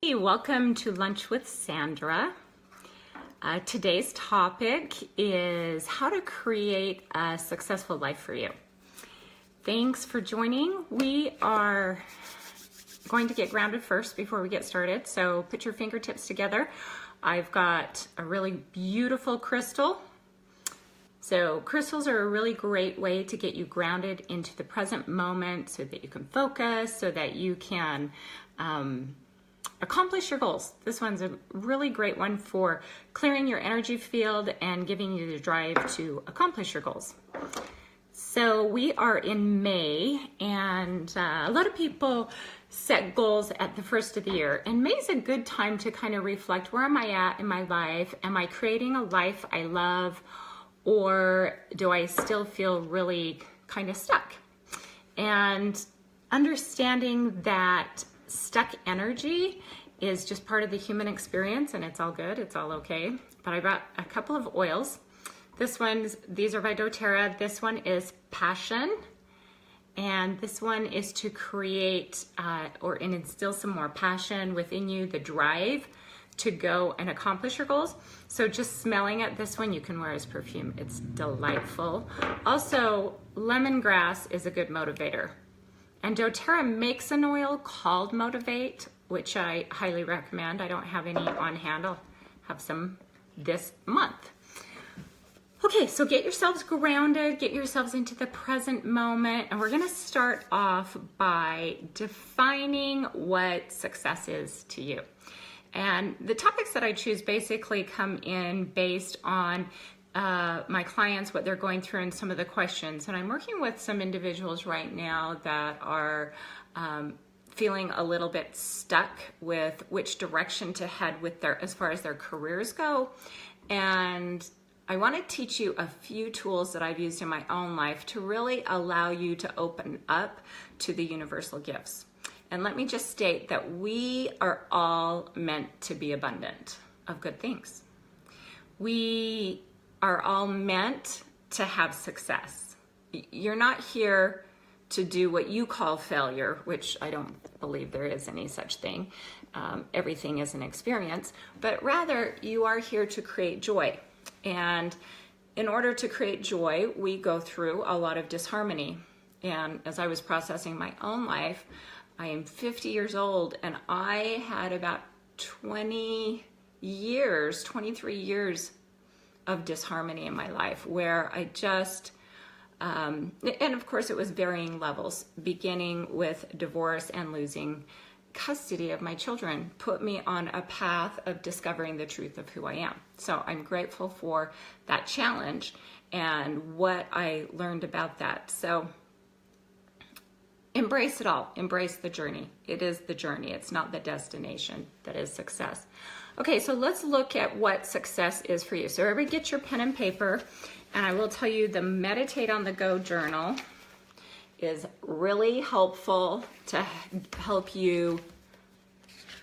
Hey, welcome to Lunch with Sandra. Today's topic is how to create a successful life for you. Thanks for joining. We are going to get grounded first before we get started. So put your fingertips together. I've got a really beautiful crystal. So crystals are a really great way to get you grounded into the present moment so that you can focus, so that you can accomplish your goals. This one's a really great one for clearing your energy field and giving you the drive to accomplish your goals. So we are in May, and a lot of people set goals at the first of the year. And May is a good time to kind of reflect, where am I at in my life? Am I creating a life I love? Or do I still feel really kind of stuck? And understanding that stuck energy is just part of the human experience, and it's all good, it's all okay. But I brought a couple of oils. These are by doTERRA. This one is passion, and this one is to create and instill some more passion within you, the drive to go and accomplish your goals. So just smelling it, this one you can wear as perfume. It's delightful. Also, lemongrass is a good motivator. And doTERRA makes an oil called Motivate, which I highly recommend. I don't have any on hand. I'll have some this month. Okay, so get yourselves grounded, get yourselves into the present moment, and we're gonna start off by defining what success is to you. And the topics that I choose basically come in based on my clients, what they're going through, and some of the questions. And I'm working with some individuals right now that are feeling a little bit stuck with which direction to head with as far as their careers go. And I want to teach you a few tools that I've used in my own life to really allow you to open up to the universal gifts. And let me just state that we are all meant to be abundant of good things. We are all meant to have success. You're not here to do what you call failure, which I don't believe there is any such thing. Everything is an experience, but rather you are here to create joy. And in order to create joy, we go through a lot of disharmony. And as I was processing my own life, I am 50 years old, and I had about 23 years of disharmony in my life, where I just, and of course it was varying levels, beginning with divorce and losing custody of my children, put me on a path of discovering the truth of who I am. So I'm grateful for that challenge and what I learned about that. So embrace it all, embrace the journey. It is the journey, it's not the destination that is success. Okay, so let's look at what success is for you. So everybody get your pen and paper, and I will tell you the Meditate on the Go journal is really helpful to help you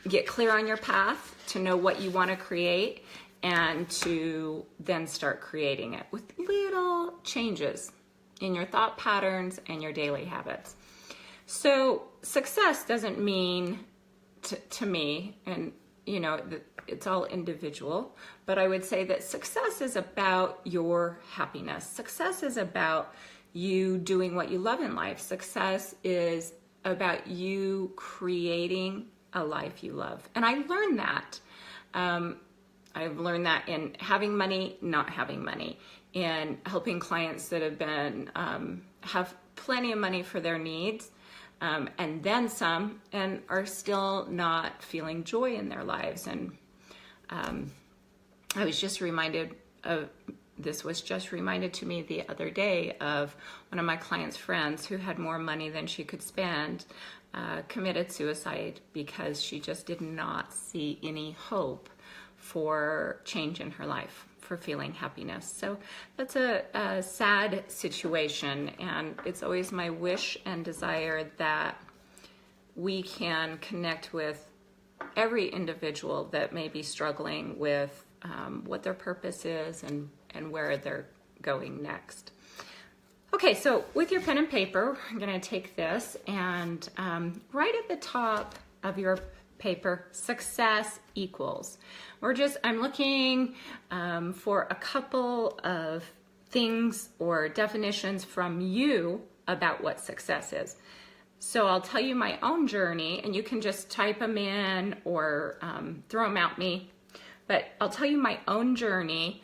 get clear on your path, to know what you want to create, and to then start creating it with little changes in your thought patterns and your daily habits. So success doesn't mean to me, and you know, it's all individual, but I would say that success is about your happiness. Success is about you doing what you love in life. Success is about you creating a life you love. And I learned that. I've learned that in having money, not having money, in helping clients that have been, have plenty of money for their needs, and then some, and are still not feeling joy in their lives. And I was just reminded of, this was just reminded to me the other day of one of my clients' friends who had more money than she could spend, committed suicide because she just did not see any hope for change in her life, for feeling happiness. So that's a sad situation, and it's always my wish and desire that we can connect with every individual that may be struggling with what their purpose is and where they're going next. Okay, so with your pen and paper, I'm gonna take this and right at the top of your paper, success equals. I'm looking for a couple of things or definitions from you about what success is. So I'll tell you my own journey, and you can just type them in or throw them at me. But I'll tell you my own journey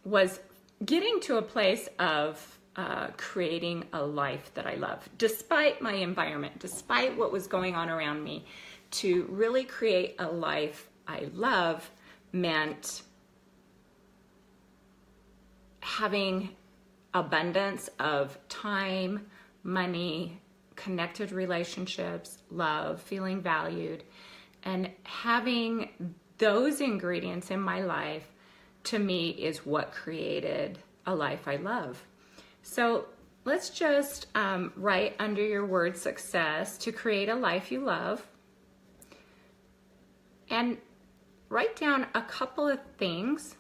was getting to a place of creating a life that I love, despite my environment, despite what was going on around me. To really create a life I love meant having abundance of time, money, connected relationships, love, feeling valued, and having those ingredients in my life, to me, is what created a life I love. So let's just write under your word success, to create a life you love, and write down a couple of things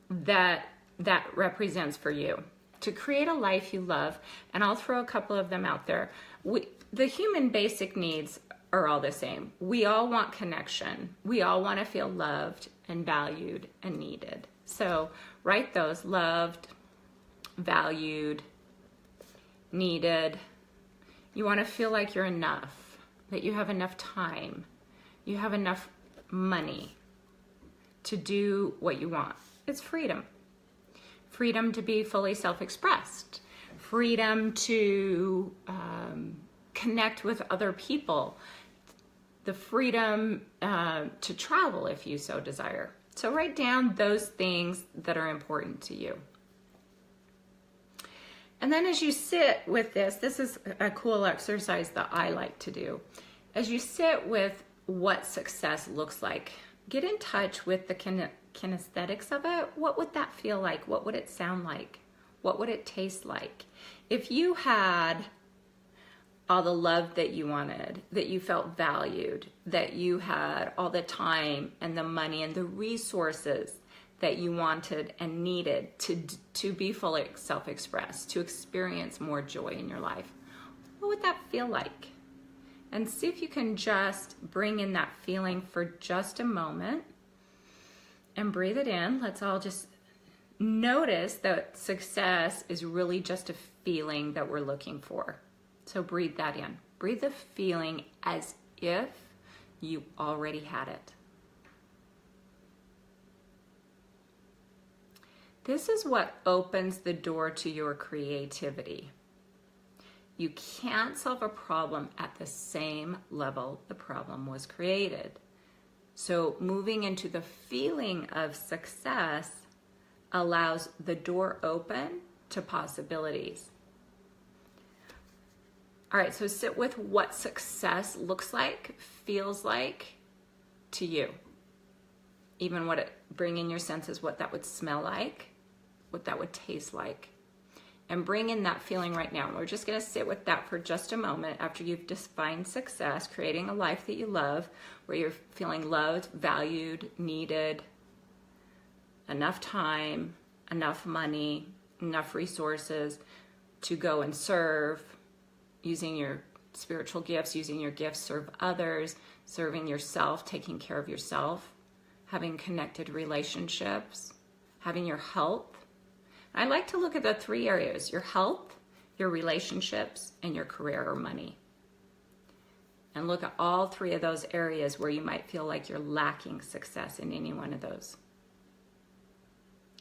that represents for you. To create a life you love, and I'll throw a couple of them out there. The human basic needs are all the same. We all want connection. We all want to feel loved and valued and needed. So write those: loved, valued, needed. You want to feel like you're enough, that you have enough time, you have enough money to do what you want. It's freedom. Freedom to be fully self-expressed. Freedom to connect with other people. The freedom to travel if you so desire. So write down those things that are important to you. And then as you sit with this is a cool exercise that I like to do. As you sit with what success looks like, get in touch with the kinesthetics of it. What would that feel like? What would it sound like? What would it taste like? If you had all the love that you wanted, that you felt valued, that you had all the time and the money and the resources that you wanted and needed to be fully self-expressed, to experience more joy in your life, what would that feel like? And see if you can just bring in that feeling for just a moment and breathe it in. Let's all just notice that success is really just a feeling that we're looking for. So breathe that in. Breathe the feeling as if you already had it. This is what opens the door to your creativity. You can't solve a problem at the same level the problem was created. So moving into the feeling of success allows the door open to possibilities. All right, so sit with what success looks like, feels like to you. Even bring in your senses what that would smell like, what that would taste like. And bring in that feeling right now. We're just going to sit with that for just a moment after you've defined success, creating a life that you love, where you're feeling loved, valued, needed, enough time, enough money, enough resources to go and serve, using your spiritual gifts, using your gifts, serve others, serving yourself, taking care of yourself, having connected relationships, having your health. I like to look at the three areas: your health, your relationships, and your career or money. And look at all three of those areas where you might feel like you're lacking success in any one of those.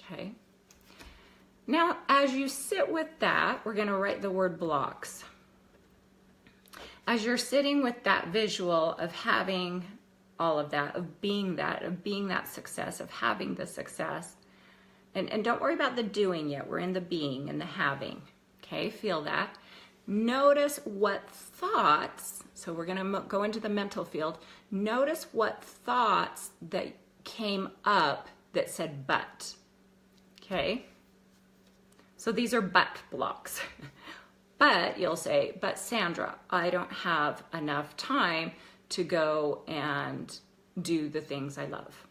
Okay. Now, as you sit with that, we're going to write the word blocks. As you're sitting with that visual of having all of that, of being that success, of having the success, and don't worry about the doing yet. We're in the being and the having. Okay, feel that. Notice what thoughts, so we're going to go into the mental field. Notice what thoughts that came up that said but. Okay, so these are but blocks. But you'll say, but Sandra, I don't have enough time to go and do the things I love.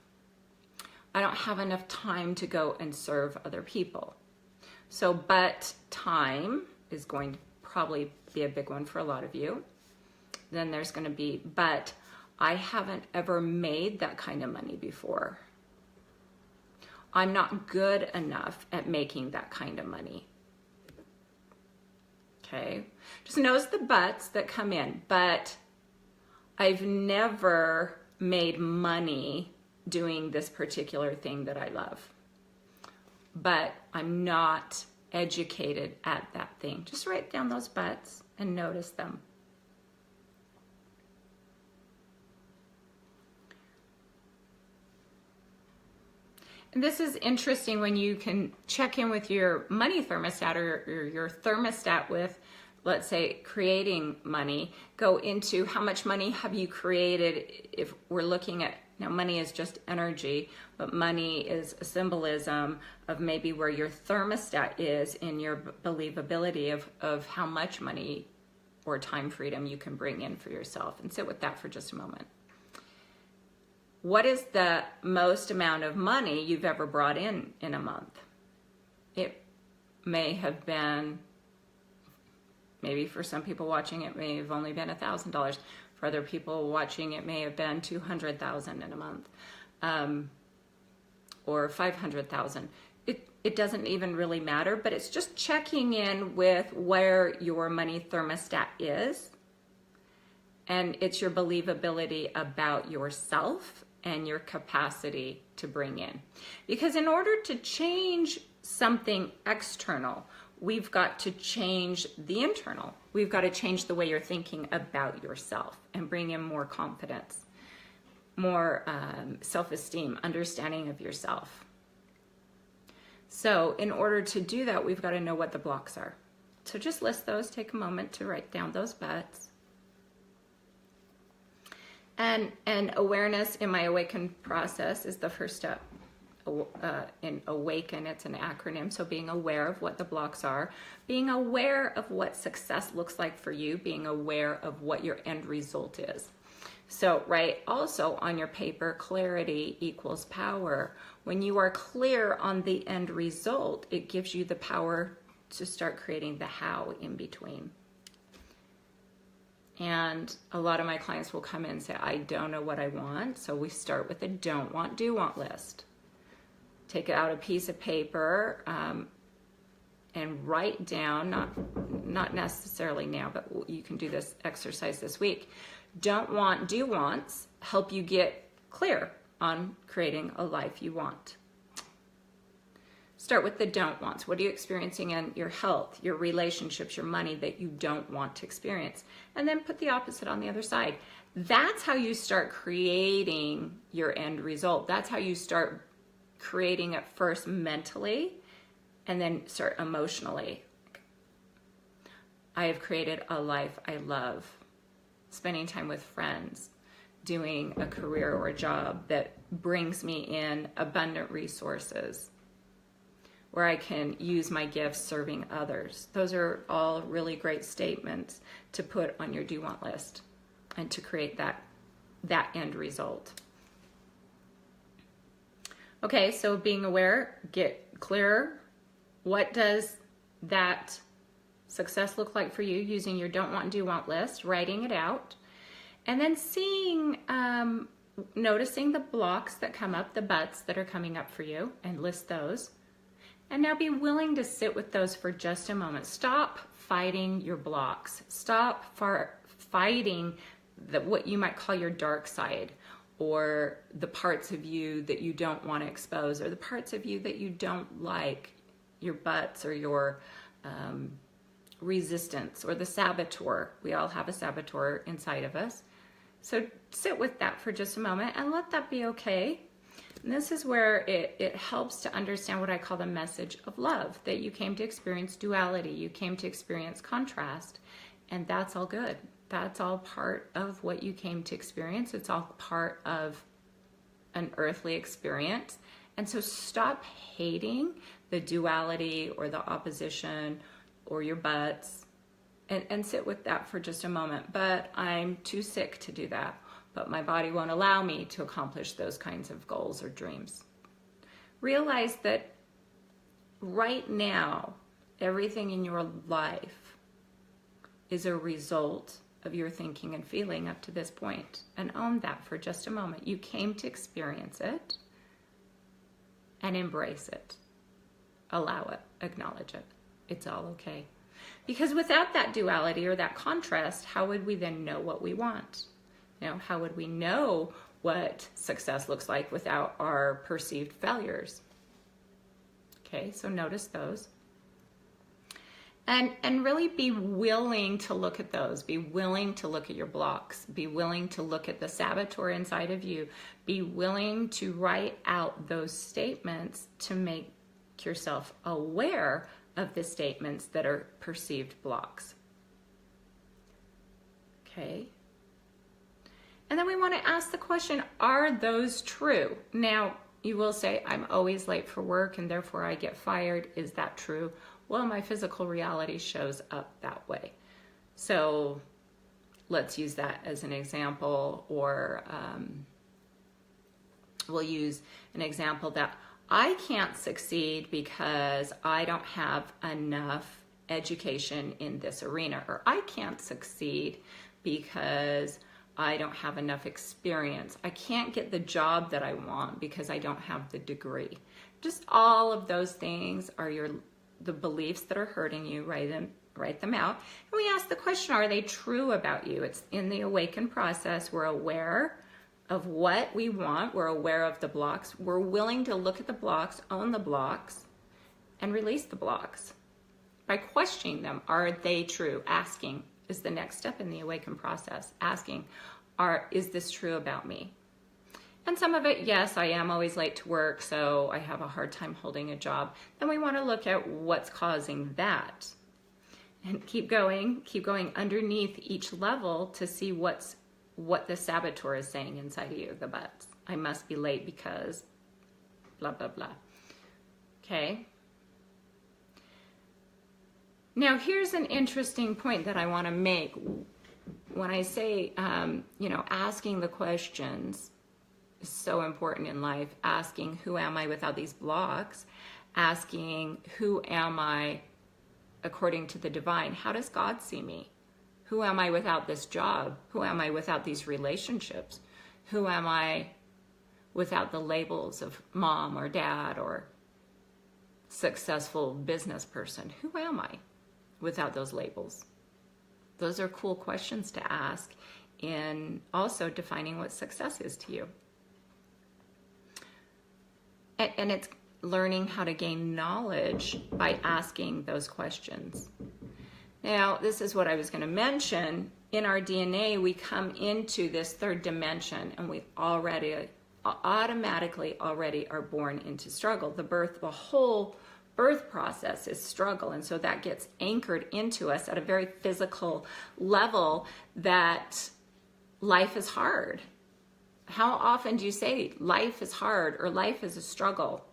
I don't have enough time to go and serve other people. So, but time is going to probably be a big one for a lot of you. then there's going to be, but I haven't ever made that kind of money before. I'm not good enough at making that kind of money. Okay, just notice the buts that come in, but I've never made money doing this particular thing that I love. But I'm not educated at that thing. Just write down those buts and notice them. And this is interesting when you can check in with your money thermostat or your thermostat with, let's say, creating money. Go into how much money have you created. If we're looking at, now money is just energy, but money is a symbolism of maybe where your thermostat is in your believability of how much money or time freedom you can bring in for yourself. And sit with that for just a moment. What is the most amount of money you've ever brought in a month? It may have been, maybe for some people watching, it may have only been $1,000. For other people watching, it may have been $200,000 in a month, or $500,000. It doesn't even really matter, but it's just checking in with where your money thermostat is, and it's your believability about yourself and your capacity to bring in. Because in order to change something external, we've got to change the internal. We've got to change the way you're thinking about yourself and bring in more confidence, more self-esteem, understanding of yourself. So in order to do that, we've got to know what the blocks are. So just list those, take a moment to write down those buts. And awareness in my awaken process is the first step. In awaken, it's an acronym, so being aware of what the blocks are, being aware of what success looks like for you, being aware of what your end result is. So write also on your paper, clarity equals power. When you are clear on the end result, it gives you the power to start creating the how in between. And a lot of my clients will come in and say, I don't know what I want. So we start with a don't want, do want list. Take out a piece of paper and write down, not necessarily now, but you can do this exercise this week. Don't want, do wants help you get clear on creating a life you want. Start with the don't wants. What are you experiencing in your health, your relationships, your money that you don't want to experience? And then put the opposite on the other side. That's how you start creating your end result. That's how you start creating it first mentally and then start emotionally. I have created a life I love. Spending time with friends, doing a career or a job that brings me in abundant resources, where I can use my gifts serving others. Those are all really great statements to put on your do want list and to create that end result. Okay, so being aware, get clearer. What does that success look like for you using your don't want and do want list, writing it out, and then seeing, noticing the blocks that come up, the buts that are coming up for you, and list those. And now be willing to sit with those for just a moment. Stop fighting your blocks. Stop fighting what you might call your dark side, or the parts of you that you don't want to expose, or the parts of you that you don't like, your buts or your resistance, or the saboteur. We all have a saboteur inside of us. So sit with that for just a moment and let that be okay. And this is where it helps to understand what I call the message of love, that you came to experience duality, you came to experience contrast, and that's all good. That's all part of what you came to experience. It's all part of an earthly experience. And so stop hating the duality or the opposition or your buts, and sit with that for just a moment. But I'm too sick to do that. But my body won't allow me to accomplish those kinds of goals or dreams. Realize that right now, everything in your life is a result of your thinking and feeling up to this point, and own that for just a moment. You came to experience it, and embrace it. Allow it, acknowledge it. It's all okay. Because without that duality or that contrast, how would we then know what we want? You know, how would we know what success looks like without our perceived failures? Okay, so notice those. And really be willing to look at those. Be willing to look at your blocks. Be willing to look at the saboteur inside of you. Be willing to write out those statements to make yourself aware of the statements that are perceived blocks. Okay. And then we want to ask the question, are those true? Now, you will say, I'm always late for work and therefore I get fired. Is that true? Well, my physical reality shows up that way. So let's use that as an example, or we'll use an example that I can't succeed because I don't have enough education in this arena, or I can't succeed because I don't have enough experience. I can't get the job that I want because I don't have the degree. Just all of those things are the beliefs that are hurting you. Write them out. And we ask the question, are they true about you? It's in the awaken process. We're aware of what we want. We're aware of the blocks. We're willing to look at the blocks, own the blocks, and release the blocks. By questioning them, are they true? Asking is the next step in the awaken process. Asking, is this true about me? And some of it, yes, I am always late to work, so I have a hard time holding a job. Then we want to look at what's causing that. And keep going underneath each level to see what the saboteur is saying inside of you, the buts. I must be late because blah, blah, blah. Okay? Now, here's an interesting point that I want to make. When I say, asking the questions is so important in life. Asking, who am I without these blocks? Asking, who am I according to the divine? How does God see me? Who am I without this job? Who am I without these relationships? Who am I without the labels of mom or dad or successful business person? Who am I without those labels? Those are cool questions to ask in also defining what success is to you. And it's learning how to gain knowledge by asking those questions. Now, this is what I was going to mention. In our DNA, we come into this third dimension, and we automatically are born into struggle. The whole birth process is struggle, and so that gets anchored into us at a very physical level that life is hard. How often do you say life is hard or life is a struggle?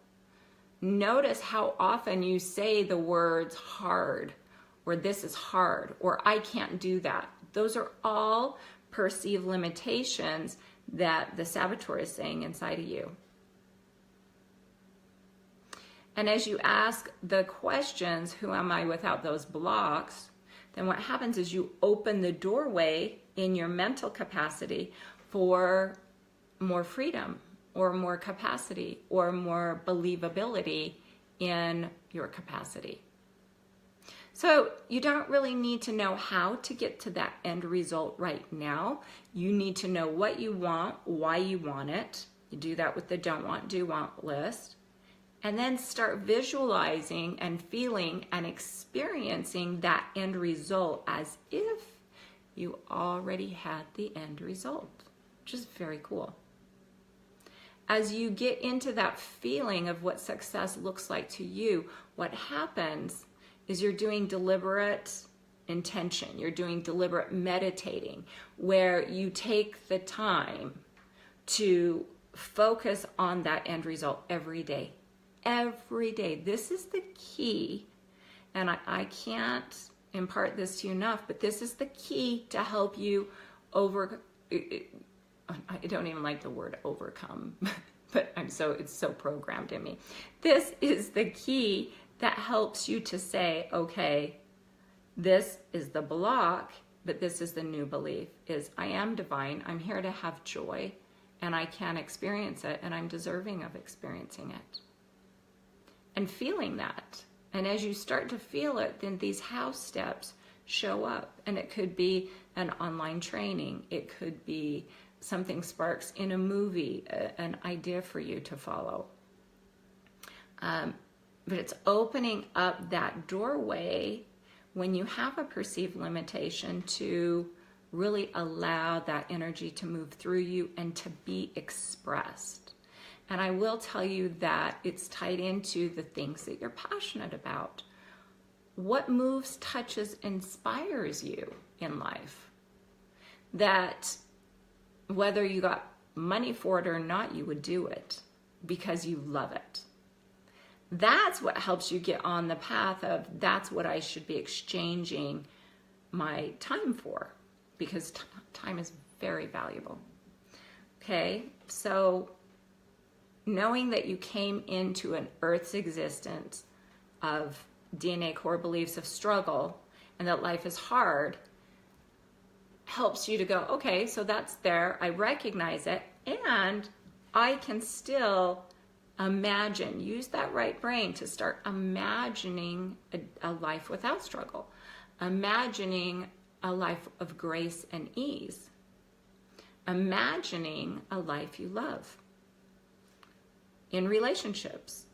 Notice how often you say the words hard, or this is hard, or I can't do that. Those are all perceived limitations that the saboteur is saying inside of you. And as you ask the questions, who am I without those blocks, then what happens is you open the doorway in your mental capacity for more freedom, or more capacity, or more believability in your capacity. So you don't really need to know how to get to that end result right now. You need to know what you want, why you want it. You do that with the don't want, do want list. And then start visualizing and feeling and experiencing that end result as if you already had the end result, which is very cool. As you get into that feeling of what success looks like to you, what happens is you're doing deliberate intention. You're doing deliberate meditating, where you take the time to focus on that end result every day. Every day. This is the key, and I can't impart this to you enough, but this is the key to help you I don't even like the word overcome, but it's so programmed in me. This is the key that helps you to say, okay, this is the block, but this is the new belief, is I am divine, I'm here to have joy, and I can experience it, and I'm deserving of experiencing it. And feeling that. And as you start to feel it, then these how steps show up. And it could be an online training. It could be something sparks in a movie, an idea for you to follow. But it's opening up that doorway when you have a perceived limitation to really allow that energy to move through you and to be expressed. And I will tell you that it's tied into the things that you're passionate about. What moves, touches, inspires you in life? That whether you got money for it or not, you would do it because you love it. That's what helps you get on the path of that's what I should be exchanging my time for, because time is very valuable. Okay, so knowing that you came into an Earth's existence of DNA core beliefs of struggle and that life is hard helps you to go, okay, so that's there, I recognize it, and I can still imagine, use that right brain to start imagining a life without struggle, imagining a life of grace and ease, imagining a life you love in relationships,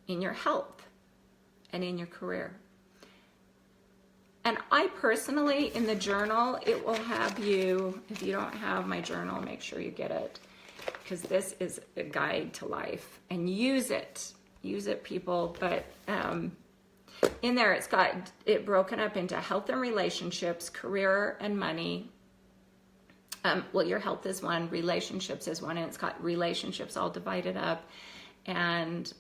in your health, and in your career. And I personally, in the journal, it will have you, if you don't have my journal, make sure you get it, because this is a guide to life, and use it, people. But in there, it's got it broken up into health and relationships, career and money. Well, your health is one, relationships is one, and it's got relationships all divided up, and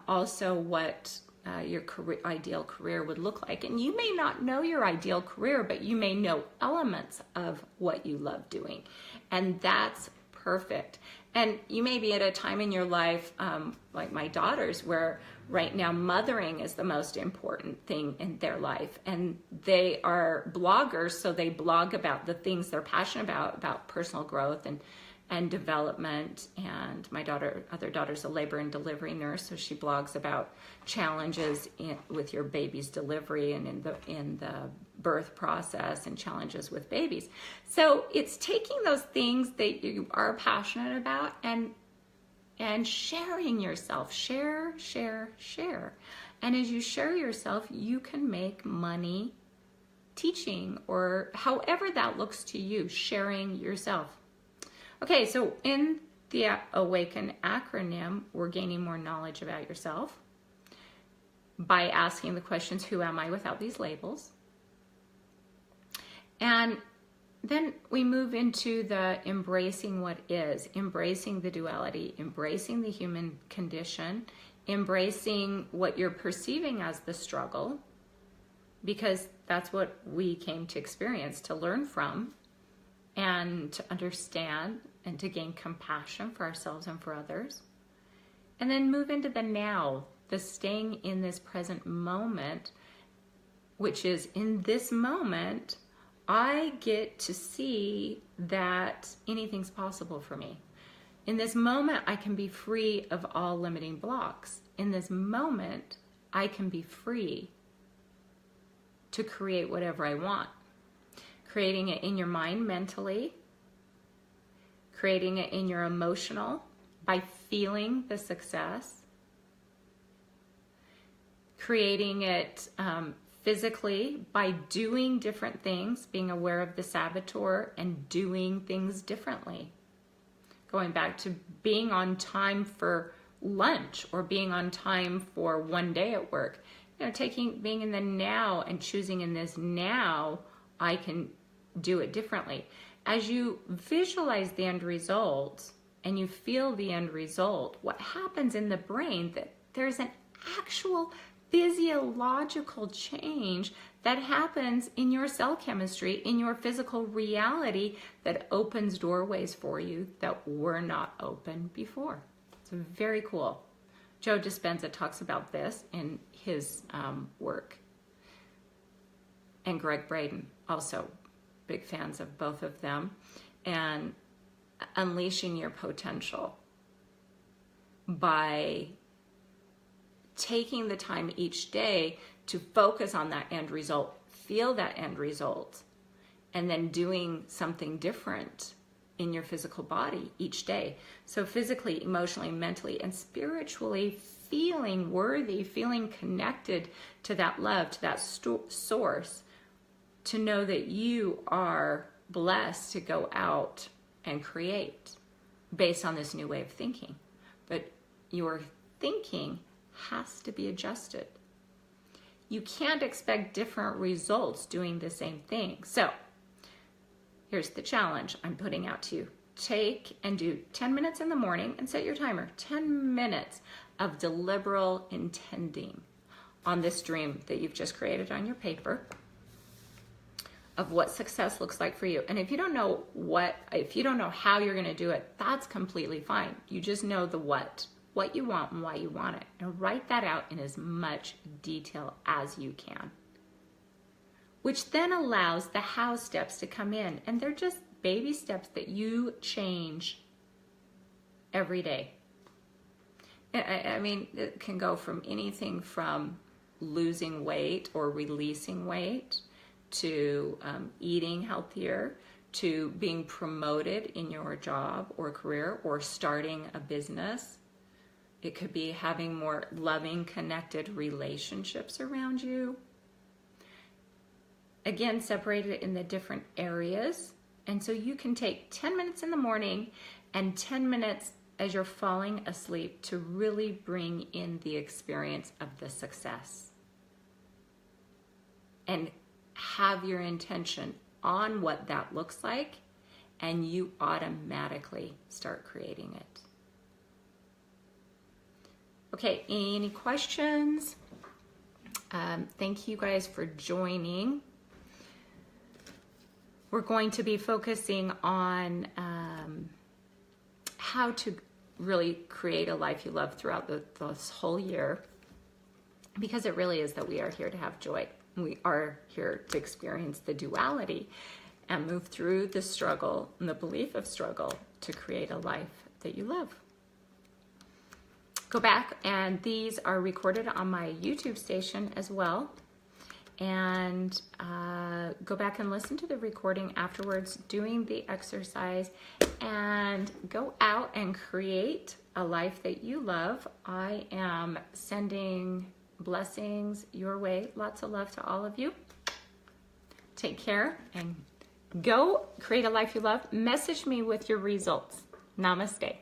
also what your ideal career would look like. And you may not know your ideal career, but you may know elements of what you love doing, and that's perfect. And you may be at a time in your life, like my daughters, where right now mothering is the most important thing in their life. And they are bloggers, so they blog about the things they're passionate about personal growth and development. And my other daughter's a labor and delivery nurse, so she blogs about challenges with your baby's delivery and in the birth process and challenges with babies. So it's taking those things that you are passionate about and sharing yourself. Share. And as you share yourself, you can make money teaching, or however that looks to you, sharing yourself. Okay, so in the AWAKEN acronym, we're gaining more knowledge about yourself by asking the questions, who am I without these labels? And then we move into the embracing what is, embracing the duality, embracing the human condition, embracing what you're perceiving as the struggle, because that's what we came to experience, to learn from, and to understand, and to gain compassion for ourselves and for others. And then move into the now, the staying in this present moment, which is in this moment, I get to see that anything's possible for me. In this moment, I can be free of all limiting blocks. In this moment, I can be free to create whatever I want. Creating it in your mind mentally, creating it in your emotional by feeling the success, creating it physically by doing different things, being aware of the saboteur and doing things differently. Going back to being on time for lunch or being on time for one day at work. Being in the now and choosing in this now, I can do it differently. As you visualize the end result and you feel the end result, what happens in the brain, that there's an actual physiological change that happens in your cell chemistry, in your physical reality, that opens doorways for you that were not open before. It's very cool. Joe Dispenza talks about this in his work. And Greg Braden also big fans of both of them. And unleashing your potential by taking the time each day to focus on that end result, feel that end result, and then doing something different in your physical body each day. So physically, emotionally, mentally, and spiritually feeling worthy, feeling connected to that love, to that source, to know that you are blessed to go out and create based on this new way of thinking. But your thinking has to be adjusted. You can't expect different results doing the same thing. So here's the challenge I'm putting out to you. Take and do 10 minutes in the morning and set your timer. 10 minutes of deliberate intending on this dream that you've just created on your paper of what success looks like for you. And if you don't know how you're going to do it, that's completely fine. You just know the what you want and why you want it. And write that out in as much detail as you can. Which then allows the how steps to come in. And they're just baby steps that you change every day. I mean, it can go from anything from losing weight or releasing weight to eating healthier, to being promoted in your job or career, or starting a business. It could be having more loving, connected relationships around you. Again, separated in the different areas. And so you can take 10 minutes in the morning and 10 minutes as you're falling asleep to really bring in the experience of the success. And have your intention on what that looks like, and you automatically start creating it. Okay, any questions? Thank you guys for joining. We're going to be focusing on how to really create a life you love throughout this whole year, because it really is that we are here to have joy. We are here to experience the duality and move through the struggle and the belief of struggle to create a life that you love. Go back, and these are recorded on my YouTube station as well. And go back and listen to the recording afterwards, doing the exercise, and go out and create a life that you love. I am sending blessings your way. Lots of love to all of you. Take care and go create a life you love. Message me with your results. Namaste.